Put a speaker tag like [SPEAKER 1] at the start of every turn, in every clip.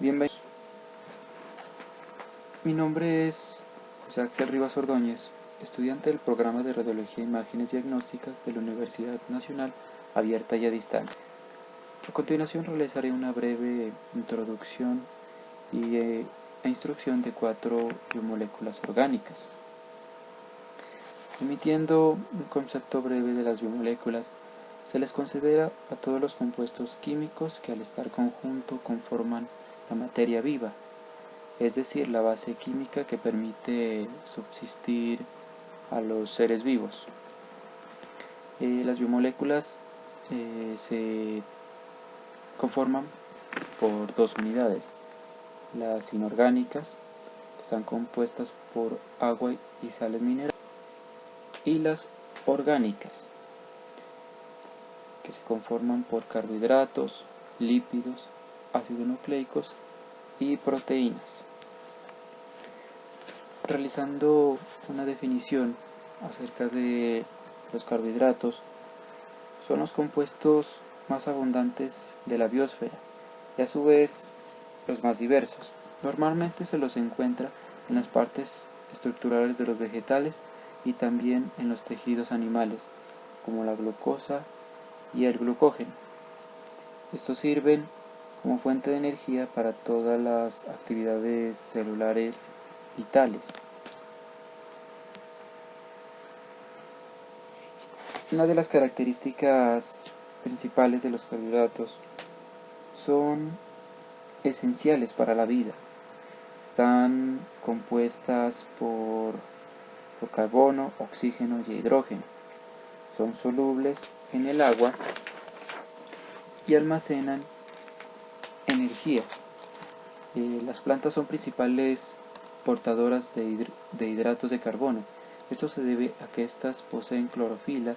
[SPEAKER 1] Bienvenidos. Mi nombre es José Axel Rivas Ordóñez, estudiante del programa de Radiología e Imágenes Diagnósticas de la Universidad Nacional Abierta y a Distancia. A continuación realizaré una breve introducción e instrucción de 4 biomoléculas orgánicas. Emitiendo un concepto breve de las biomoléculas, se les considera a todos los compuestos químicos que al estar conjunto conforman la materia viva, es decir, la base química que permite subsistir a los seres vivos. Las biomoléculas se conforman por dos unidades: las inorgánicas, que están compuestas por agua y sales minerales, y las orgánicas, que se conforman por carbohidratos, lípidos, ácidos nucleicos y proteínas. Realizando una definición acerca de los carbohidratos, son los compuestos más abundantes de la biosfera y a su vez los más diversos. Normalmente se los encuentra en las partes estructurales de los vegetales y también en los tejidos animales, como la glucosa y el glucógeno. Estos sirven como fuente de energía para todas las actividades celulares vitales. Una de las características principales de los carbohidratos son esenciales para la vida. Están compuestas por carbono, oxígeno y hidrógeno. Son solubles en el agua y almacenan energía. Las plantas son principales portadoras de hidratos de carbono. Esto se debe a que éstas poseen clorofila,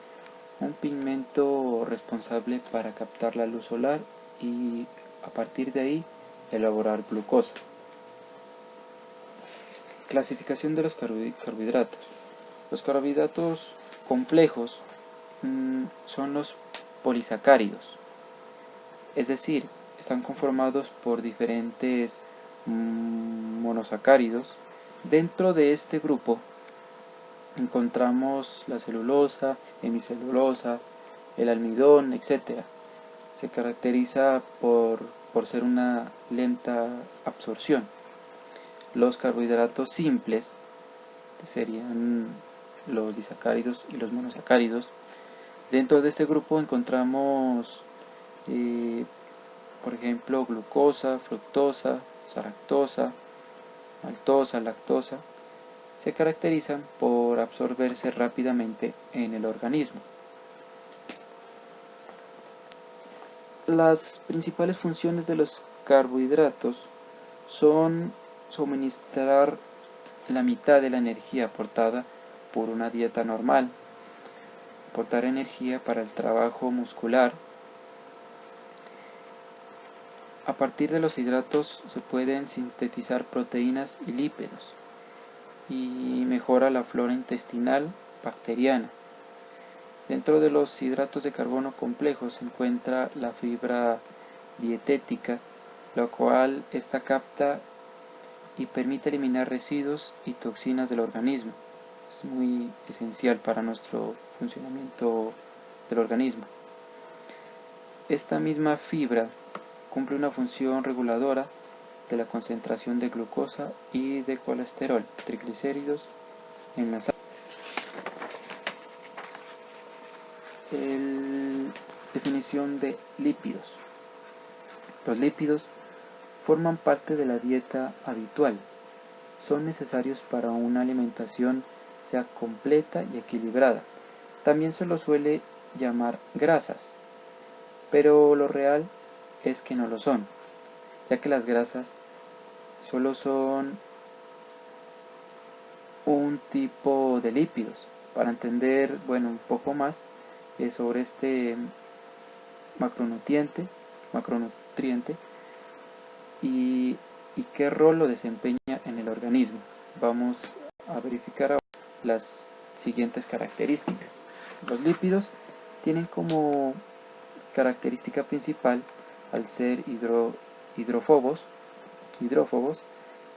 [SPEAKER 1] un pigmento responsable para captar la luz solar y a partir de ahí elaborar glucosa. Clasificación de los carbohidratos. Los carbohidratos complejos son los polisacáridos, es decir, están conformados por diferentes monosacáridos. Dentro de este grupo encontramos la celulosa, hemicelulosa, el almidón, etc. Se caracteriza por ser una lenta absorción. Los carbohidratos simples, que serían los disacáridos y los monosacáridos, dentro de este grupo encontramos por ejemplo glucosa, fructosa, sacartosa, maltosa, lactosa. Se caracterizan por absorberse rápidamente en el organismo. Las principales funciones de los carbohidratos son suministrar la mitad de la energía aportada por una dieta normal, aportar energía para el trabajo muscular. A partir de los hidratos se pueden sintetizar proteínas y lípidos y mejora la flora intestinal bacteriana. Dentro de los hidratos de carbono complejos se encuentra la fibra dietética, la cual esta capta y permite eliminar residuos y toxinas del organismo. Es muy esencial para nuestro funcionamiento del organismo. Esta misma fibra cumple una función reguladora de la concentración de glucosa y de colesterol, triglicéridos en la sangre. Definición de lípidos. Los lípidos forman parte de la dieta habitual. Son necesarios para una alimentación sea completa y equilibrada. También se los suele llamar grasas, pero lo real es que no lo son, ya que las grasas solo son un tipo de lípidos. Para entender un poco más sobre este macronutriente y qué rol lo desempeña en el organismo, vamos a verificar ahora las siguientes características. Los lípidos tienen como característica principal, al ser hidrófobos, hidrófobos,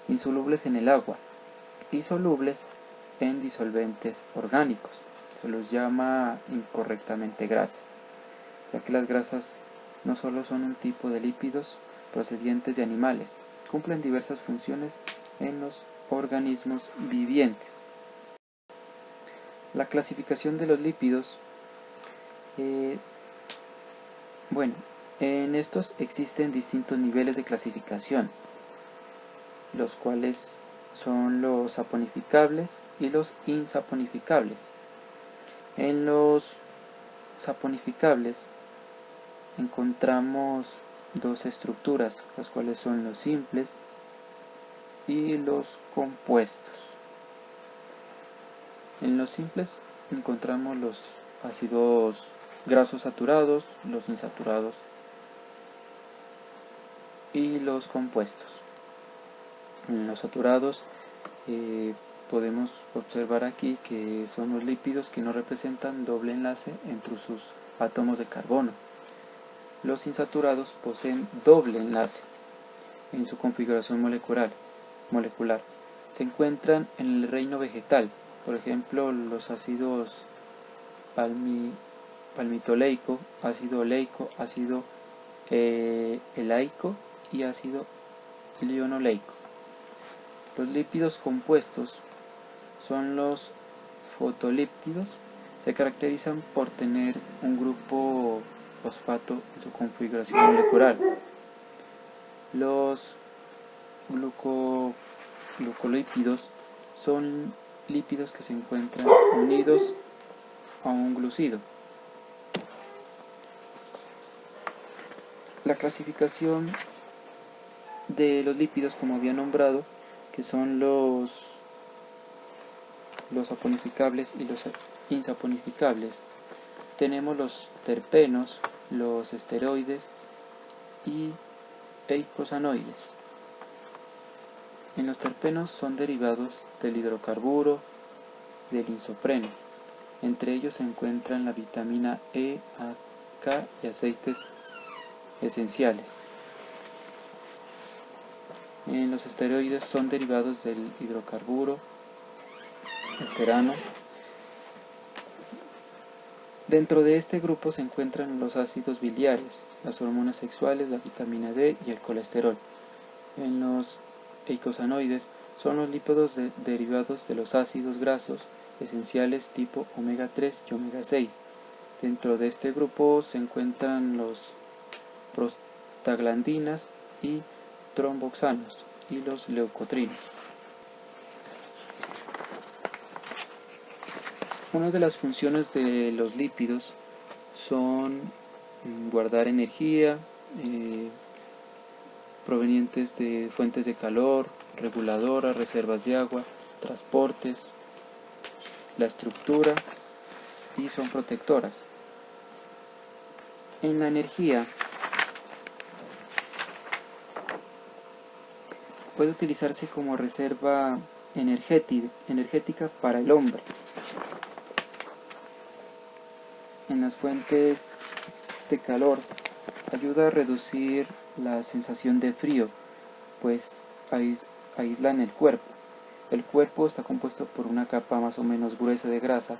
[SPEAKER 1] insolubles en el agua y solubles en disolventes orgánicos. Se los llama incorrectamente grasas, ya que las grasas no solo son un tipo de lípidos procedientes de animales, cumplen diversas funciones en los organismos vivientes. La clasificación de los lípidos, en estos existen distintos niveles de clasificación, los cuales son los saponificables y los insaponificables. En los saponificables encontramos dos estructuras, las cuales son los simples y los compuestos. En los simples encontramos los ácidos grasos saturados, los insaturados y los compuestos. En los saturados podemos observar aquí que son los lípidos que no representan doble enlace entre sus átomos de carbono. Los insaturados poseen doble enlace en su configuración molecular. Se encuentran en el reino vegetal, por ejemplo los ácidos palmitoleico, ácido oleico, ácido elaico y ácido linoleico. Los lípidos compuestos son los fosfolípidos. Se caracterizan por tener un grupo fosfato en su configuración molecular. Los glucolípidos son lípidos que se encuentran unidos a un glucido. La clasificación de los lípidos, como había nombrado, que son los saponificables y los insaponificables, tenemos los terpenos, los esteroides y eicosanoides. En los terpenos son derivados del hidrocarburo, del isopreno. Entre ellos se encuentran la vitamina E, A, K y aceites esenciales. En los esteroides son derivados del hidrocarburo, esterano. Dentro de este grupo se encuentran los ácidos biliares, las hormonas sexuales, la vitamina D y el colesterol. En los eicosanoides son los lípidos derivados de los ácidos grasos esenciales tipo omega 3 y omega 6. Dentro de este grupo se encuentran los prostaglandinas y tromboxanos y los leucotrinos. Una de las funciones de los lípidos son guardar energía provenientes de fuentes de calor, reguladoras, reservas de agua, transportes, la estructura y son protectoras. En la energía puede utilizarse como reserva energética para el hombre. En las fuentes de calor ayuda a reducir la sensación de frío, pues aíslan el cuerpo. El cuerpo está compuesto por una capa más o menos gruesa de grasa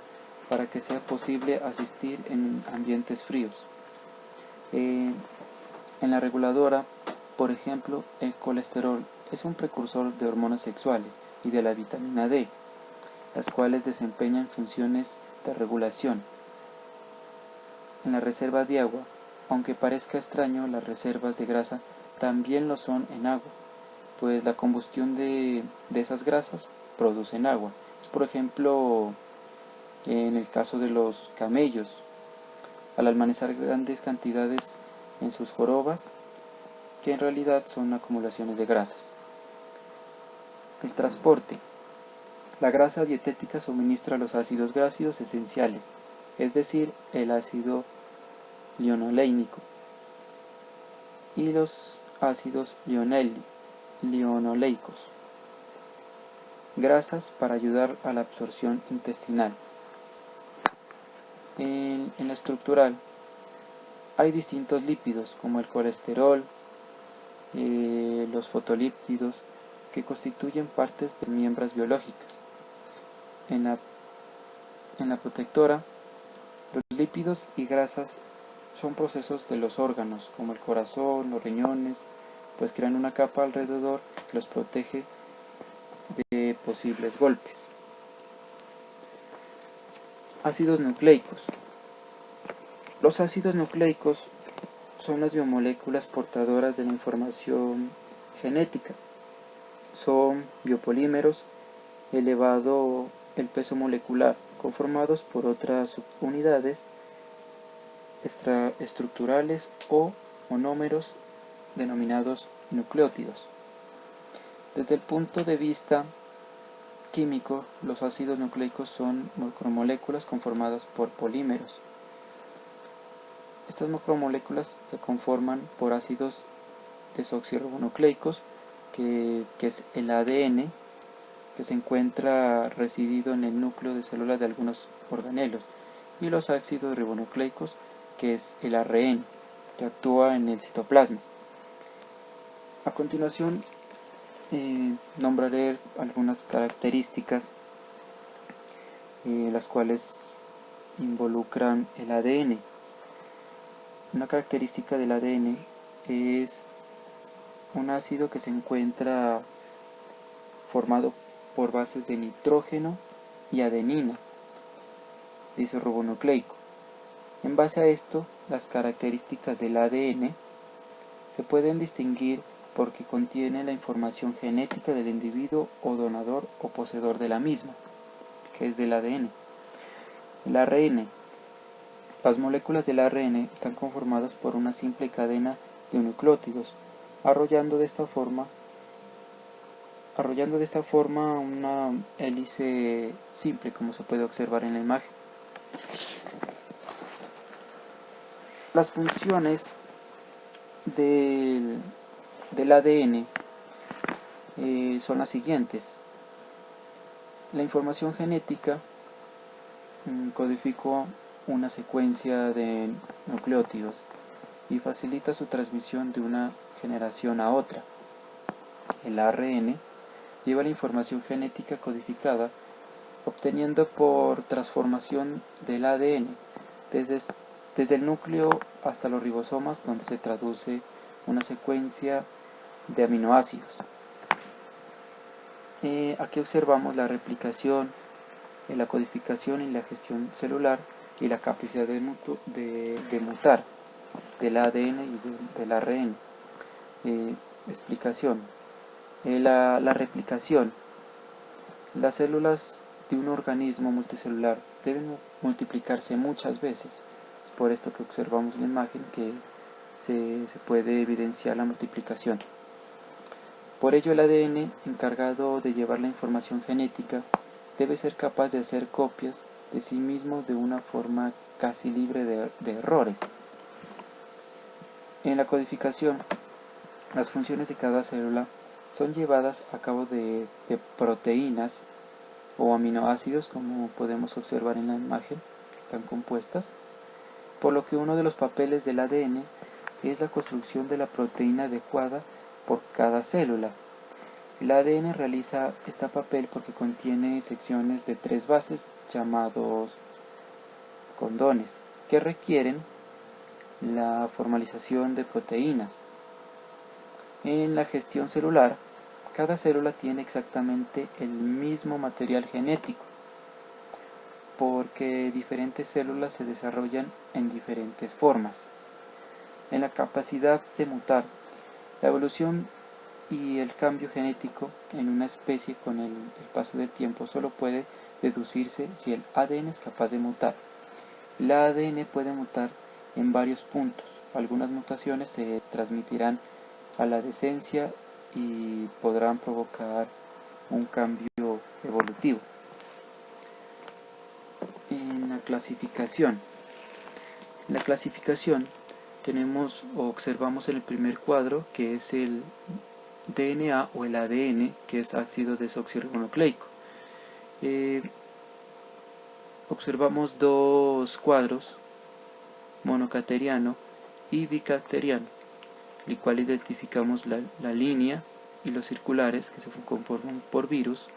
[SPEAKER 1] para que sea posible asistir en ambientes fríos. En la reguladora, por ejemplo, el colesterol es un precursor de hormonas sexuales y de la vitamina D, las cuales desempeñan funciones de regulación. En la reserva de agua, aunque parezca extraño, las reservas de grasa también lo son en agua, pues la combustión de esas grasas producen agua. Por ejemplo, en el caso de los camellos, al almacenar grandes cantidades en sus jorobas, que en realidad son acumulaciones de grasas. El transporte. La grasa dietética suministra los ácidos grasos esenciales, es decir, el ácido linolénico y los ácidos linoleicos, grasas para ayudar a la absorción intestinal. En la estructural hay distintos lípidos como el colesterol, los fosfolípidos, que constituyen partes de miembros biológicas. En la protectora, los lípidos y grasas son procesos de los órganos, como el corazón, los riñones, pues crean una capa alrededor que los protege de posibles golpes. Ácidos nucleicos. Los ácidos nucleicos son las biomoléculas portadoras de la información genética. Son biopolímeros elevado el peso molecular, conformados por otras subunidades estructurales o monómeros denominados nucleótidos. Desde el punto de vista químico, los ácidos nucleicos son macromoléculas conformadas por polímeros. Estas macromoléculas se conforman por ácidos desoxirribonucleicos, que es el ADN, que se encuentra residido en el núcleo de células de algunos organelos, y los ácidos ribonucleicos, que es el ARN, que actúa en el citoplasma. A continuación, nombraré algunas características las cuales involucran el ADN. Una característica del ADN es un ácido que se encuentra formado por bases de nitrógeno y adenina, disribonucleico. En base a esto, las características del ADN se pueden distinguir porque contiene la información genética del individuo o donador o poseedor de la misma, que es del ADN. El ARN. Las moléculas del ARN están conformadas por una simple cadena de nucleótidos, arrollando de esta forma una hélice simple, como se puede observar en la imagen. Las funciones del ADN son las siguientes. La información genética codifica una secuencia de nucleótidos y facilita su transmisión de una generación a otra. El ARN lleva la información genética codificada, obteniendo por transformación del ADN desde el núcleo hasta los ribosomas, donde se traduce una secuencia de aminoácidos. Aquí observamos la replicación, la codificación y la gestión celular y la capacidad de mutar del ADN y del ARN. Explicación. La replicación. Las células de un organismo multicelular deben multiplicarse muchas veces. Es por esto que observamos en la imagen que se puede evidenciar la multiplicación. Por ello, el ADN, encargado de llevar la información genética, debe ser capaz de hacer copias de sí mismo de una forma casi libre de errores. En la codificación, las funciones de cada célula son llevadas a cabo de proteínas o aminoácidos, como podemos observar en la imagen, están compuestas, por lo que uno de los papeles del ADN es la construcción de la proteína adecuada por cada célula. El ADN realiza este papel porque contiene secciones de 3 bases llamados condones, que requieren la formalización de proteínas. En la gestión celular, cada célula tiene exactamente el mismo material genético, porque diferentes células se desarrollan en diferentes formas. En la capacidad de mutar, la evolución y el cambio genético en una especie con el paso del tiempo solo puede deducirse si el ADN es capaz de mutar. El ADN puede mutar en varios puntos. Algunas mutaciones se transmitirán a la descendencia y podrán provocar un cambio evolutivo. En la clasificación. En la clasificación observamos en el primer cuadro que es el DNA o el ADN, que es ácido desoxirribonucleico. Observamos dos cuadros, monocateriano y bicateriano. el cual identificamos la línea y los circulares que se conforman por virus.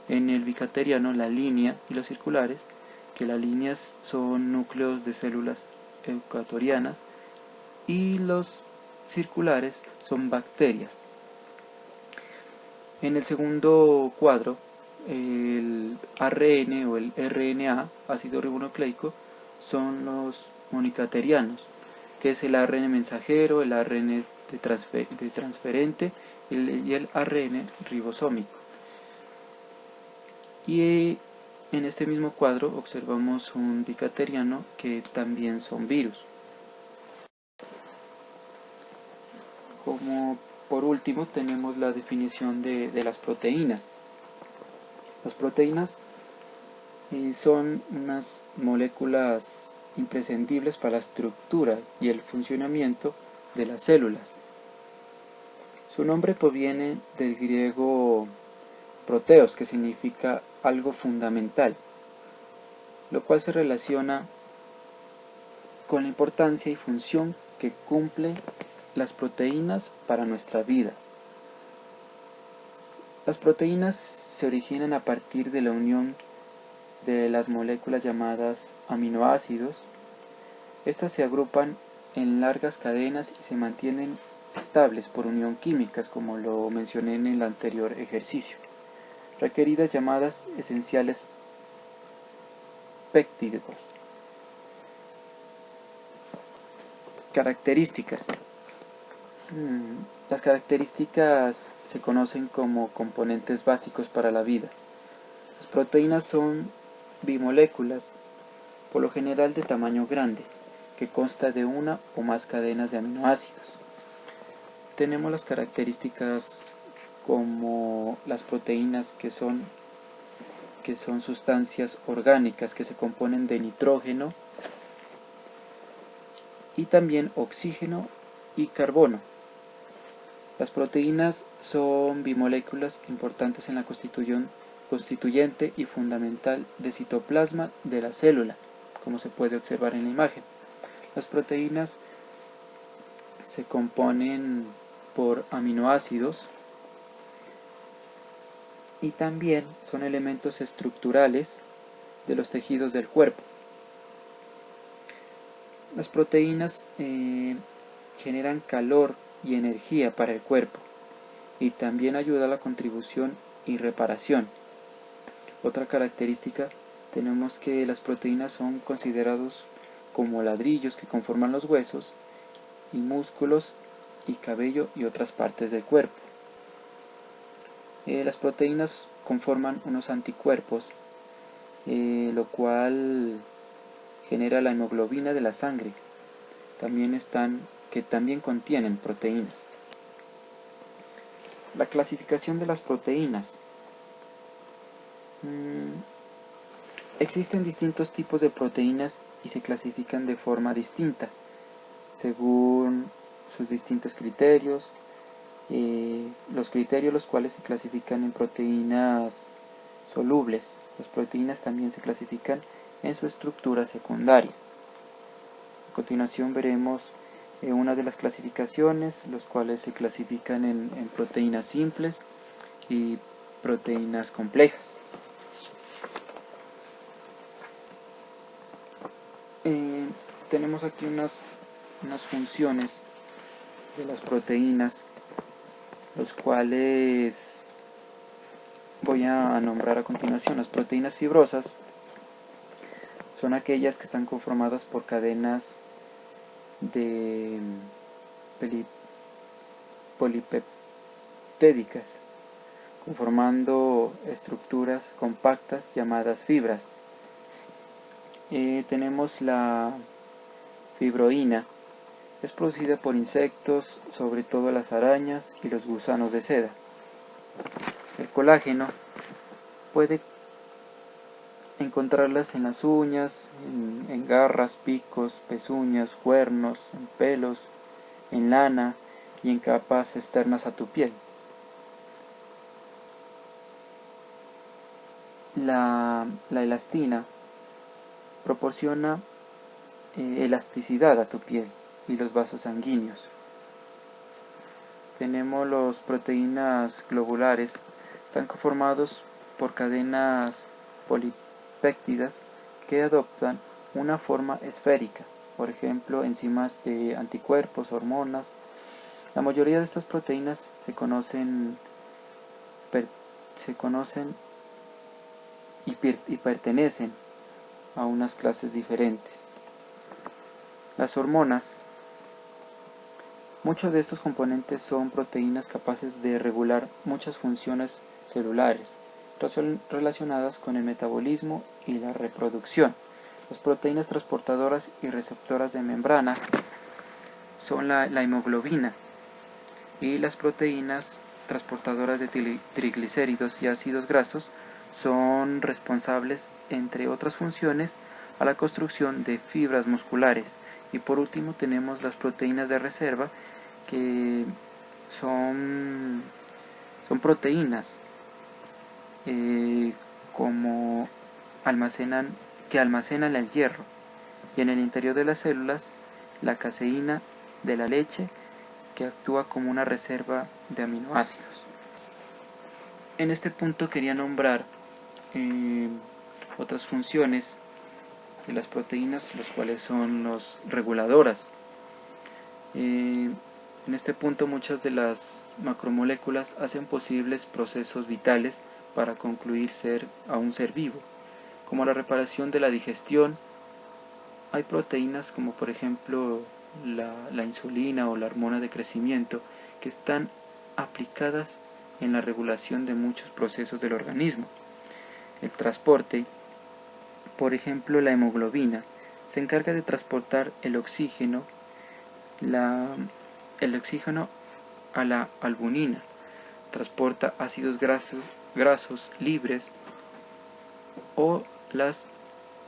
[SPEAKER 1] En el bicateriano, la línea y los circulares, que las líneas son núcleos de células eucariotas y los circulares son bacterias. En el segundo cuadro, el ARN o el RNA, ácido ribonucleico, son los monocaterianos, que es el ARN mensajero, el ARN de transferente y el ARN ribosómico. Y en este mismo cuadro observamos un bicateriano que también son virus. Como por último tenemos la definición de las proteínas. Las proteínas son unas moléculas imprescindibles para la estructura y el funcionamiento de las células. Su nombre proviene del griego proteos, que significa algo fundamental, lo cual se relaciona con la importancia y función que cumplen las proteínas para nuestra vida. Las proteínas se originan a partir de la unión de las moléculas llamadas aminoácidos. Estas se agrupan en largas cadenas y se mantienen estables por unión químicas, como lo mencioné en el anterior ejercicio, requeridas llamadas esenciales péptidos. Características. Las características se conocen como componentes básicos para la vida. Las proteínas son bimoléculas, por lo general de tamaño grande, que consta de una o más cadenas de aminoácidos. Tenemos las características como las proteínas que son sustancias orgánicas que se componen de nitrógeno y también oxígeno y carbono. Las proteínas son bimoléculas importantes en la constituyente y fundamental de citoplasma de la célula, como se puede observar en la imagen. Las proteínas se componen por aminoácidos y también son elementos estructurales de los tejidos del cuerpo. Las proteínas generan calor y energía para el cuerpo y también ayuda a la contribución y reparación. Otra característica, tenemos que las proteínas son considerados como ladrillos que conforman los huesos y músculos y cabello y otras partes del cuerpo. Las proteínas conforman unos anticuerpos, lo cual genera la hemoglobina de la sangre. Que también contienen proteínas. La clasificación de las proteínas. Existen distintos tipos de proteínas y se clasifican de forma distinta, según sus distintos criterios. Los criterios los cuales se clasifican en proteínas solubles. Las proteínas también se clasifican en su estructura secundaria. A continuación veremos una de las clasificaciones, los cuales se clasifican en proteínas simples y proteínas complejas. Tenemos aquí unas funciones de las proteínas, los cuales voy a nombrar a continuación. Las proteínas fibrosas son aquellas que están conformadas por cadenas de polipeptídicas, conformando estructuras compactas llamadas fibras. Tenemos la fibroína, es producida por insectos, sobre todo las arañas y los gusanos de seda. El colágeno puede encontrarlas en las uñas, en garras, picos, pezuñas, cuernos, en pelos, en lana y en capas externas a tu piel. La elastina proporciona elasticidad a tu piel y los vasos sanguíneos. tenemos las proteínas globulares. Están conformados por cadenas polipéptidas que adoptan una forma esférica, por ejemplo, enzimas de anticuerpos, hormonas. La mayoría de estas proteínas se conocen y pertenecen a unas clases diferentes. Las hormonas. Muchos de estos componentes son proteínas capaces de regular muchas funciones celulares relacionadas con el metabolismo y la reproducción. Las proteínas transportadoras y receptoras de membrana son la hemoglobina, y las proteínas transportadoras de triglicéridos y ácidos grasos son responsables, entre otras funciones, a la construcción de fibras musculares. Y por último tenemos las proteínas de reserva, que son proteínas como que almacenan el hierro, y en el interior de las células la caseína de la leche, que actúa como una reserva de aminoácidos. En este punto quería nombrar otras funciones de las proteínas, las cuales son las reguladoras. En este punto muchas de las macromoléculas hacen posibles procesos vitales para concluir a un ser vivo, como la reparación de la digestión. Hay proteínas como por ejemplo la insulina o la hormona de crecimiento, que están aplicadas en la regulación de muchos procesos del organismo. El transporte, por ejemplo la hemoglobina, se encarga de transportar el oxígeno a la albumina, transporta ácidos grasos libres o las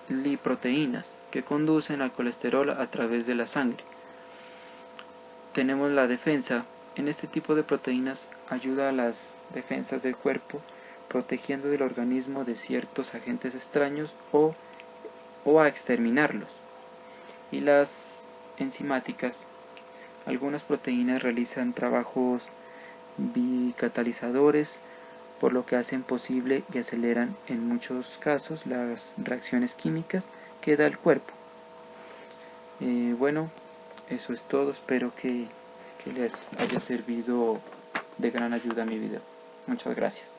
[SPEAKER 1] lipoproteínas, que conducen al colesterol a través de la sangre. Tenemos la defensa. En este tipo de proteínas ayuda a las defensas del cuerpo, protegiendo del organismo de ciertos agentes extraños o a exterminarlos. Y las enzimáticas. Algunas proteínas realizan trabajos bicatalizadores, por lo que hacen posible y aceleran en muchos casos las reacciones químicas que da el cuerpo. Bueno, eso es todo. Espero que les haya servido de gran ayuda mi video. Muchas gracias.